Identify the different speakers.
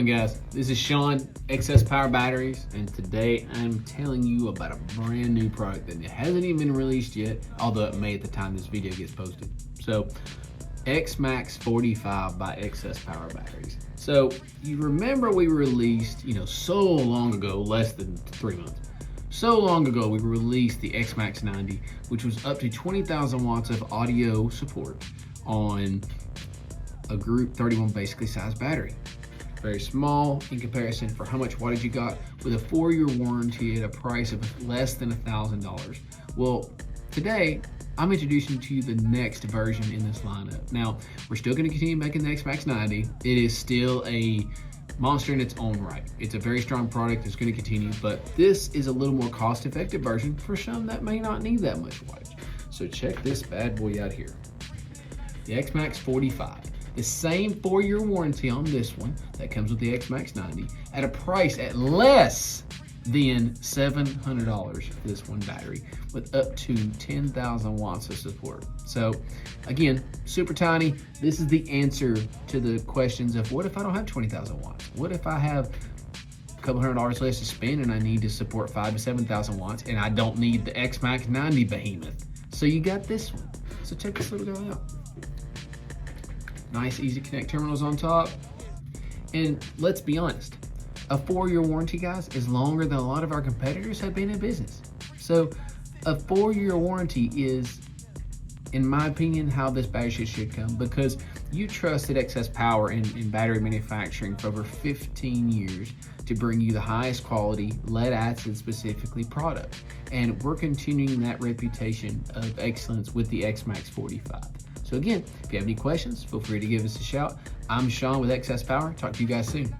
Speaker 1: going, guys? This is Sean, XS Power Batteries, and today I'm telling you about a brand new product that hasn't even been released yet, although it may at the time this video gets posted. So, xMAX45 by XS Power Batteries. So, you remember we released, so long ago, less than 3 months. So long ago, we released the xMAX90, which was up to 20,000 watts of audio support on a Group 31 basically sized battery. Very small in comparison for how much wattage you got, with a 4-year warranty at a price of less than $1,000. Well, today I'm introducing to you the next version in this lineup. Now, we're still going to continue making the xMAX90. It is still a monster in its own right. It's a very strong product. It's going to continue, but this is a little more cost-effective version for some that may not need that much wattage. So check this bad boy out here. The xMAX45. The same 4-year warranty on this one that comes with the xMAX90 at a price at less than $700 for this one battery, with up to 10,000 watts of support. So again, super tiny. This is the answer to the questions of what if I don't have 20,000 watts? What if I have a couple $100 less to spend and I need to support 5,000 to 7,000 watts and I don't need the xMAX90 behemoth? So you got this one. So check this little guy out. Nice, easy connect terminals on top. And let's be honest, a 4-year warranty, guys, is longer than a lot of our competitors have been in business. So a 4-year warranty is, in my opinion, how this battery should come, because you trusted XS Power in battery manufacturing for over 15 years to bring you the highest quality lead acid specifically product. And we're continuing that reputation of excellence with the xMAX45. So again, if you have any questions, feel free to give us a shout. I'm Sean with XS Power. Talk to you guys soon.